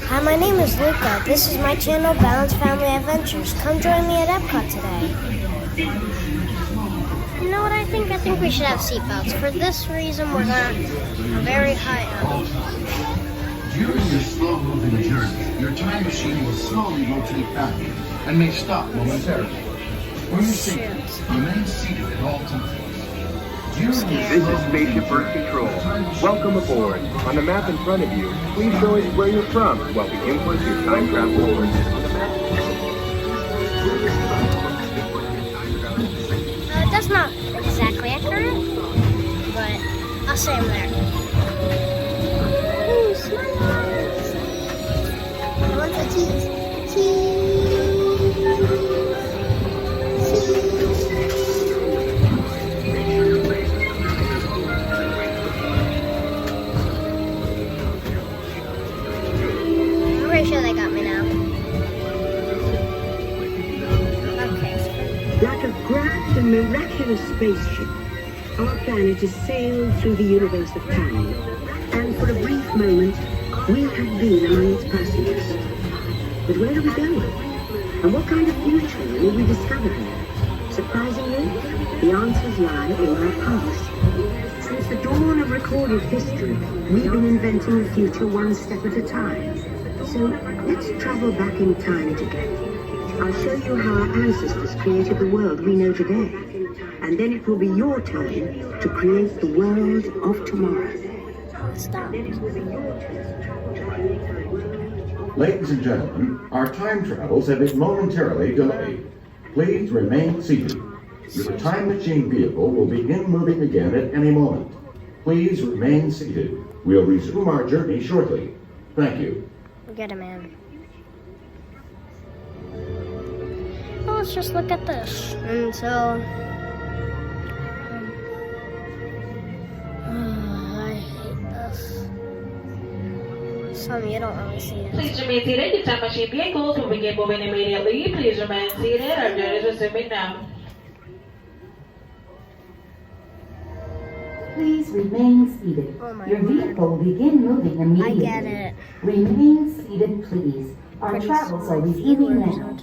Hi, my name is Luca. This is my channel, Balanced Family Adventures. Come join me at Epcot today. You know what I think? I think we should have seatbelts. For this reason, we're very high up. During your slow-moving journey, your time machine will slowly rotate backward and may stop momentarily. For your safety, remain seated at all times. This is Spaceship Earth Control. Welcome aboard. On the map in front of you, please show us where you're from while we input your time travel coordinates. That's not exactly accurate, but I'll say I'm there. Ooh, smiles! I want the cheese. I'm pretty sure they got me now. Okay. Like a grand and miraculous spaceship, our planet has sailed through the universe of time, and for a brief moment, we have been among its passengers. But where are we going? And what kind of future will we discover here? Surprisingly, the answers lie in our past. Since the dawn of recorded history, we've been inventing the future one step at a time. So let's travel back in time together. I'll show you how our ancestors created the world we know today. And then it will be your turn to create the world of tomorrow. Stop. Ladies and gentlemen, our time travels have been momentarily delayed. Please remain seated. Your time machine vehicle will begin moving again at any moment. Please remain seated. We'll resume our journey shortly. Thank you. Get him in. Well, let's just look at this. And so, I hate this. Some of you don't really see it. Please remain seated. Your time machine vehicles will begin moving immediately. Please remain seated. Our journey is resuming now. Please remain seated. Oh my Your God. vehicle will begin moving immediately. I get it. Remain seated, please. Our Pretty travels are smart resuming viewers. now.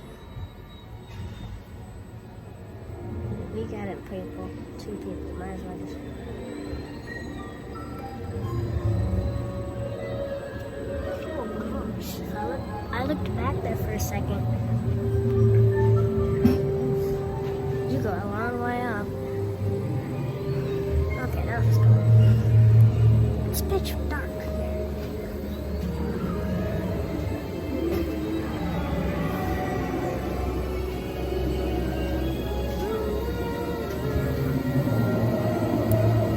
We got it, people. 2 people. Might as well just. Oh gosh. I looked back there for a second. You go a long way up. Okay, now it's going. It's pitch dark.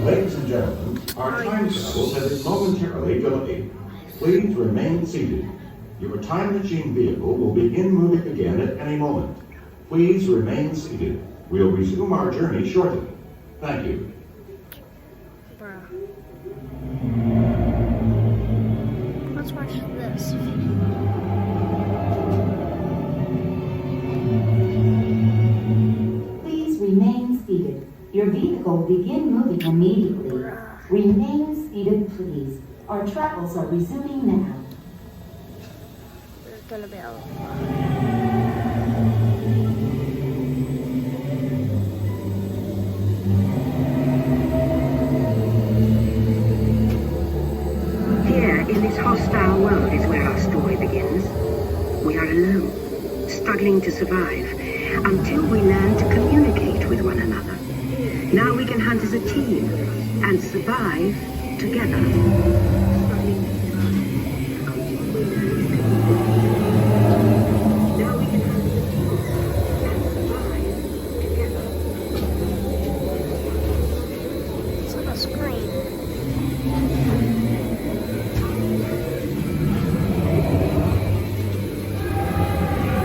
Ladies and gentlemen, our time travels have been momentarily delayed. Please remain seated. Your time machine vehicle will begin moving again at any moment. Please remain seated. We'll resume our journey shortly. Thank you. Bruh. Let's watch this. Please remain seated. Your vehicle will begin moving immediately. Remain seated, please. Our travels are resuming now. There's gonna be a lot. Here, in this hostile world, is where our story begins. We are alone, struggling to survive, until we learn to communicate with one another. Now we can hunt as a team and survive together. Now we can hunt as a team and survive together. It's on the screen.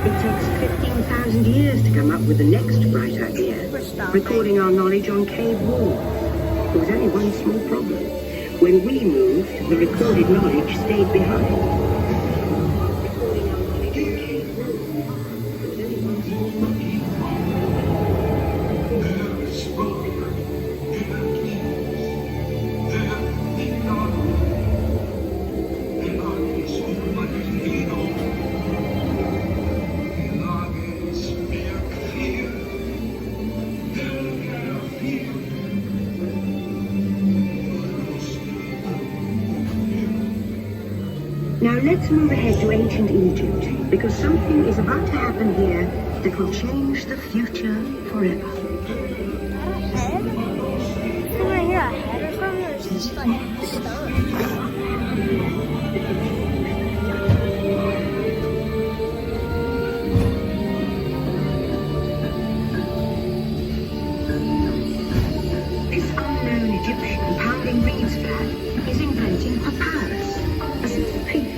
It takes 15,000 years to come up with the next bright idea, recording our knowledge on cave walls. There was only one small problem. When we moved, the recorded knowledge stayed behind. Recording our knowledge on cave walls. There was only one small problem. Now let's move ahead to ancient Egypt, because something is about to happen here that will change the future forever. Head? Where I hear a header from? There's just like stone. This unknown Egyptian pounding reeds flat is inventing papyrus, a sort of paper.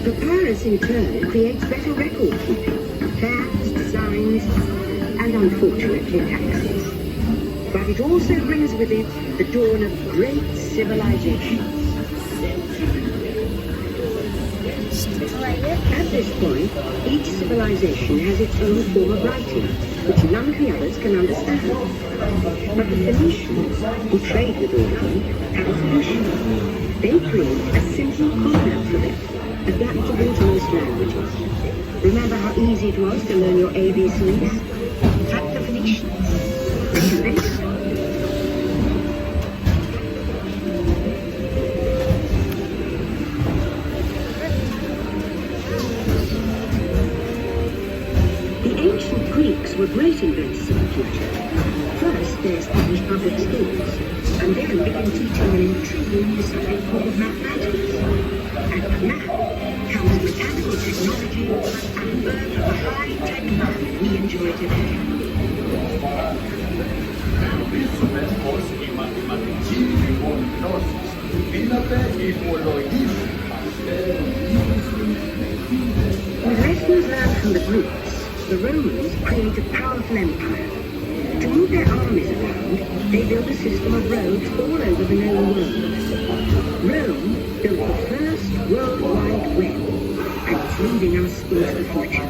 Papyrus in turn creates better record keeping, facts, designs, and unfortunately taxes. But it also brings with it the dawn of great civilizations. At this point, each civilization has its own form of writing, which none of the others can understand. But the Phoenicians, who trade with all of them, have a solution. They create a simple common alphabet, adaptable to most languages. Remember how easy it was to learn your ABCs? That's the Phoenicians. They invented it. Greeks were great inventors of the future. First, they established public schools, and then began teaching an intriguing new subject called mathematics. And with math comes mechanical technology and birth of the high-tech man we enjoy today. With lessons learned from the Greeks, the Romans create a powerful empire. To move their armies around, they built a system of roads all over the known world. Rome built the first World Wide Web, and it's leading us into the future.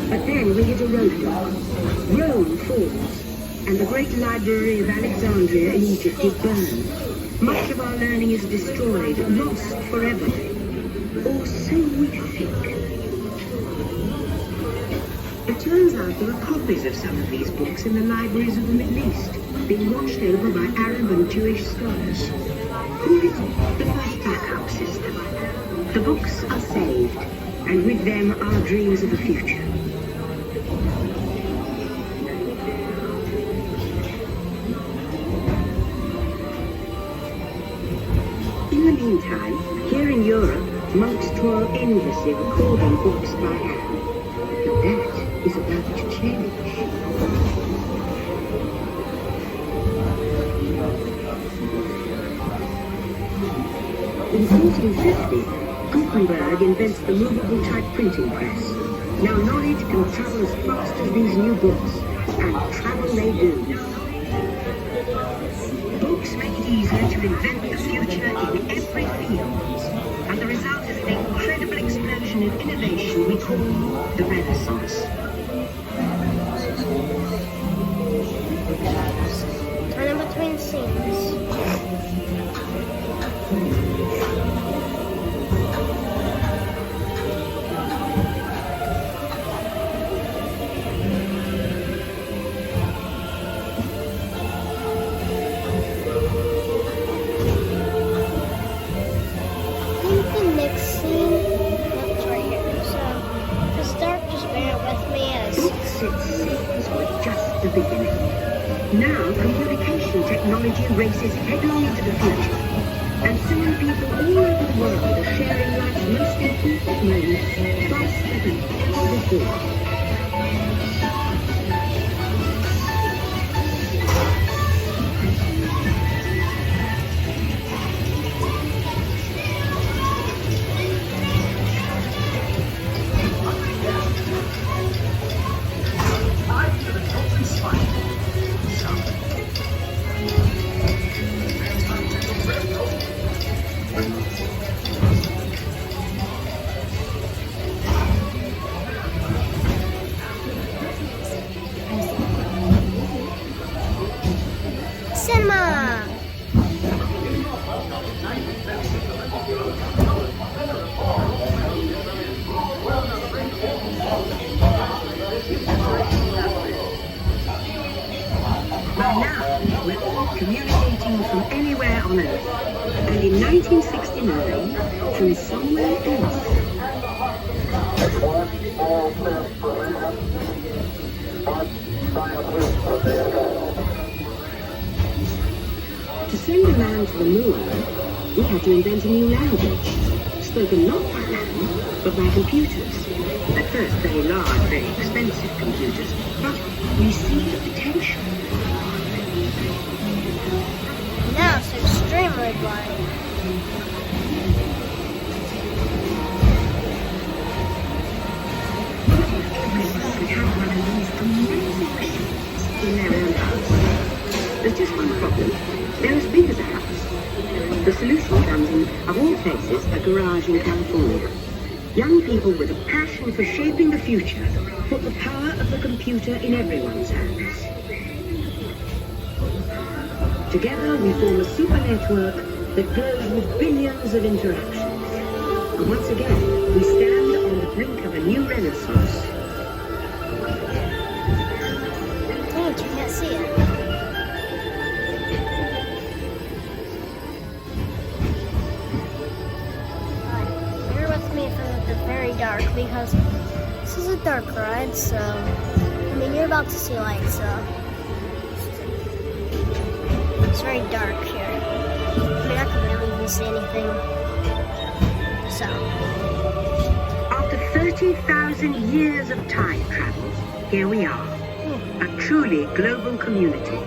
But then we hit a roadblock. Rome falls, and the great library of Alexandria in Egypt is burned. Much of our learning is destroyed, lost forever. Or so we think. It turns out there are copies of some of these books in the libraries of the Middle East, being watched over by Arab and Jewish scholars. Call it the first backup system. The books are saved, and with them our dreams of the future. In the meantime, here in Europe, monks toil endlessly recording books by hand. But that is about to change. In 1450, Gutenberg invents the movable type printing press. Now knowledge can travel as fast as these new books, and travel they do. Books make it easier to invent the future in every field, and the result is an incredible explosion in innovation we call the Renaissance. Turning between scenes. Beginning. Now, communication technology races headlong into the future, and soon people all over the world are sharing life's most important moments faster than ever before. Now we're all communicating from anywhere on Earth. And in 1969, from somewhere else. To send a man to the moon, we had to invent a new language, spoken not by man, but by computers. At first, very large, very expensive computers, but we see the potential. Now it's extremely blind. We have one of these amazing machines in their own house. There's just one problem. They're as big as a house. The solution comes in, of all places, a garage in California. Young people with a passion for shaping the future put the power of the computer in everyone's hands. Together we form a super network that glows with billions of interactions. And once again, we stand on the brink of a new renaissance. Dang, you can't see it. Bear with me for the very dark because this is a dark ride, so I mean you're about to see light, so it's very dark here. I mean I can barely even see anything. So After 30,000 years of time travel, here we are, a truly global community,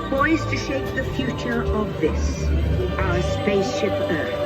poised to shape the future of this, our spaceship Earth.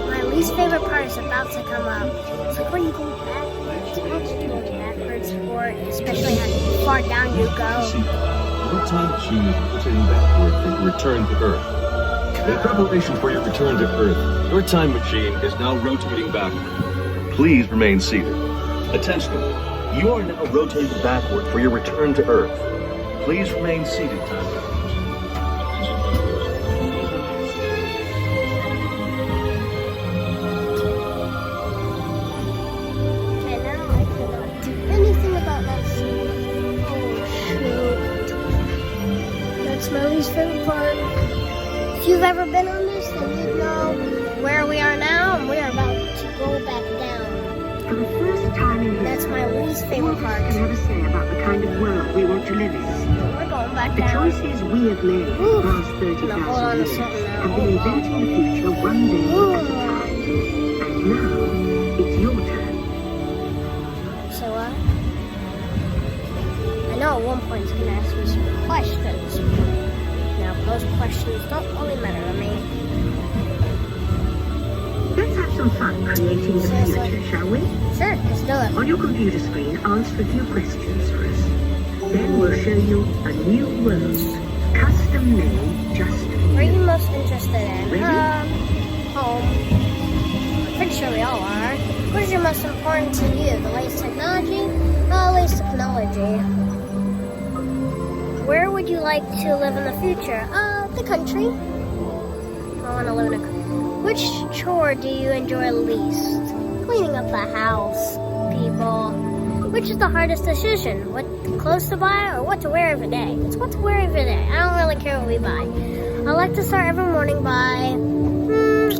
my least favorite part is about to come up. It's like when you go backwards, actually going backwards, or especially how far down you go. Your time machine is rotating backward for your return to Earth. In preparation for your return to Earth, your time machine is now rotating backward. Please remain seated. Attention. You are now rotating backward for your return to Earth. Please remain seated, time travelers. And now I cannot do anything about this. Oh shoot. That's my least favorite part. If you've ever been on this, then you'd know where we are now, and we are about to go back down. For the first time in That's history, my least favorite part. can have a say about the kind of world we want to live in. We're going back The down. choices we have made in the past Now, hold on 30,000 a years second now. have been inventing the future one day at a time. And now, it's your turn. So I know at one point it's going to ask me some questions. Now, those questions don't really matter to me. Let's have some fun creating the future, shall we? Sure, let's do it. On your computer screen, answer a few questions for us. Then we'll show you a new world, custom made just for What are you you. most interested in? Ready? Home. I'm pretty sure we all are. What is your most important to you? The latest technology? The latest technology. Where would you like to live in the future? The country. I want to live in a country. Which chore do you enjoy least? Cleaning up the house, people. Which is the hardest decision? What clothes to buy or what to wear every day? It's what to wear every day. I don't really care what we buy. I like to start every morning by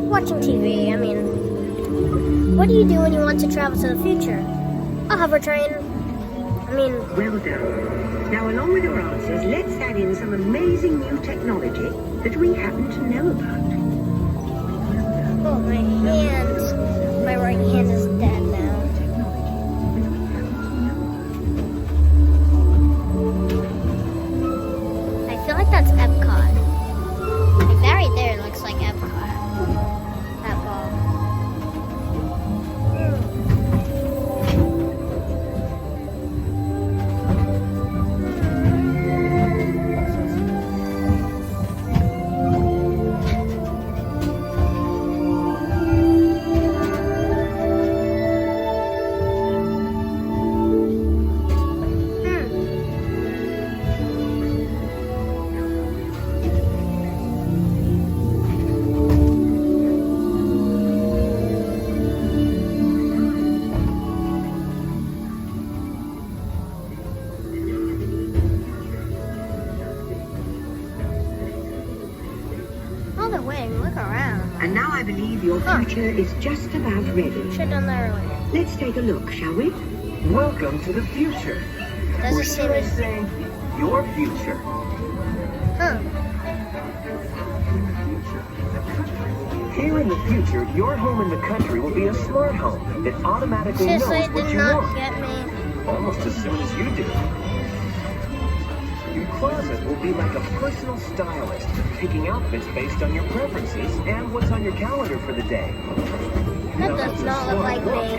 watching TV. I mean, what do you do when you want to travel to the future? A hover train. I mean, Well done. Now, along with your answers, let's add in some amazing new technology that we happen to know about. oh, my right hand is dead now. I feel like that's Epcot. Like that right there looks like Epcot. That ball. believe your future is just about ready. Should have done that earlier. Let's take a look, shall we? Welcome to the future. Doesn't Or seem should I as... say, your future. Huh. Here in the future, your home in the country will be a smart home that automatically knows Seriously, what did you not want, get me. almost as soon as you do. Your closet will be like a personal stylist, picking outfits based on your preferences and what's on your calendar for the day. That Now, does that's a not look smart like look. me.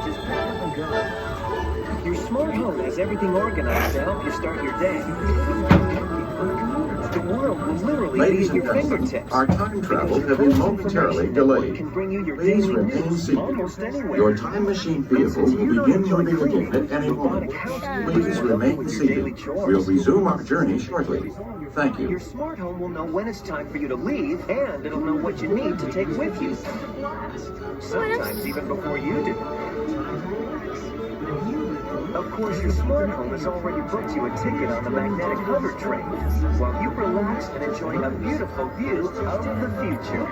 Just pick up and go. Your smart home has everything organized to help you start your day. The world will literally Ladies be and at your gentlemen, fingertips. our time travel has been momentarily delayed. Can bring you your Please daily remain news seated. almost anywhere. Your time machine vehicle will begin moving again at any moment. Please remain seated. We'll resume our journey shortly. Thank Your you. smart home will know when it's time for you to leave, and it'll know what you need to take with you. Sometimes even before you do. Of course, your smart home has already booked you a ticket on the magnetic hover train, while you relax and enjoy a beautiful view of the future.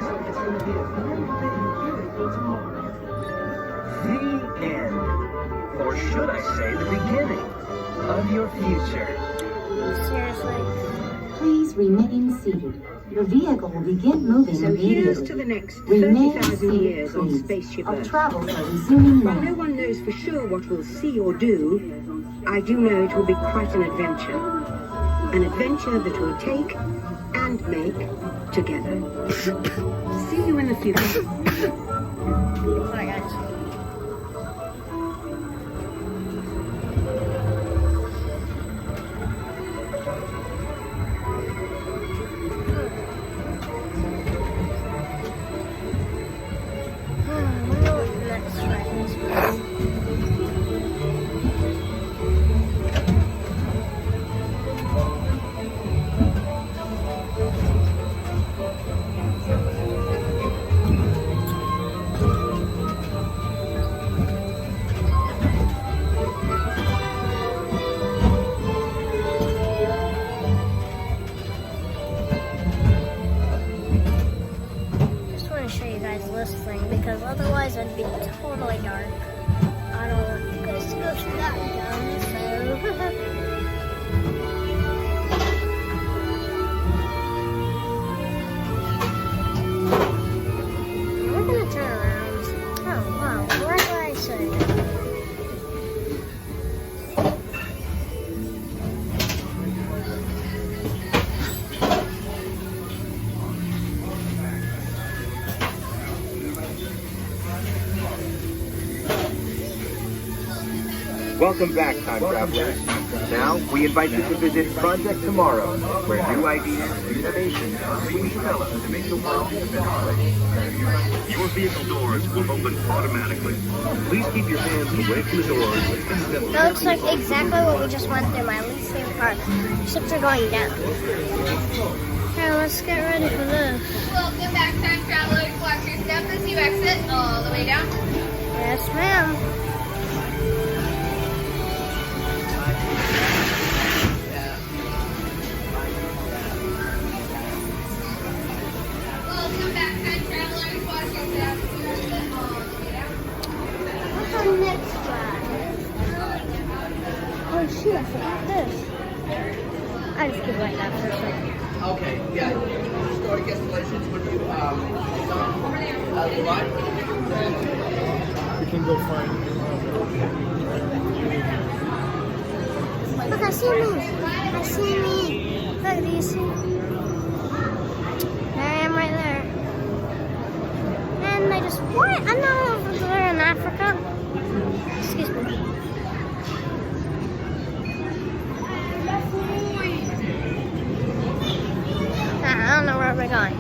The end. Or should I say the beginning of your future. Seriously. Please remain seated. Your vehicle will begin moving So immediately. here's to the next Remain 30,000 seated, years on please. Spaceship Our Earth. travels are resuming While no now. one knows for sure what we'll see or do, I do know it will be quite an adventure. An adventure that we'll take and make together. See you in the future. Bye, guys. Next train is. Just want to show you guys this thing because otherwise it'd be totally dark. I don't want you guys to go through that again, so. We're gonna turn around. Oh wow, right where I said. Welcome back, time travelers. Now, we invite you to visit Project Tomorrow, where new ideas, innovations are being developed to make the world a better place. Your vehicle doors will open automatically. Please keep your hands away from the doors and step That looks like exactly what we just went through, my least favorite part. Except they're going down. Okay, let's get ready for this. Welcome back, time travelers. Watch your step as you exit all the way down. Yes, ma'am. Welcome back, time travelers. Watch your step as you exit all the way down. What's our next drive? Oh shoot, I forgot this. I just keep like that for a second. Okay, yeah. Store guest relations when you what? We can go find. Look, I see me. I see me. Look, do you see? There I am right there. And I just, what? I'm not over there in Africa. Excuse me. I don't know where we're going.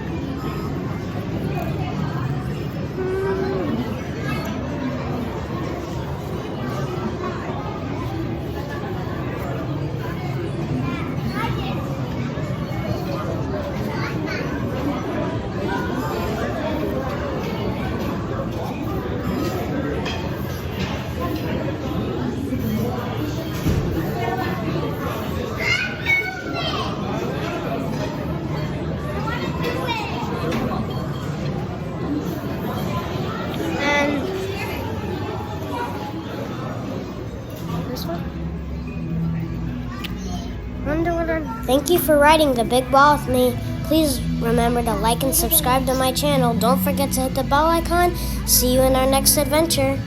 Thank you for riding the big ball with me. Please remember to like and subscribe to my channel. Don't forget to hit the bell icon. See you in our next adventure.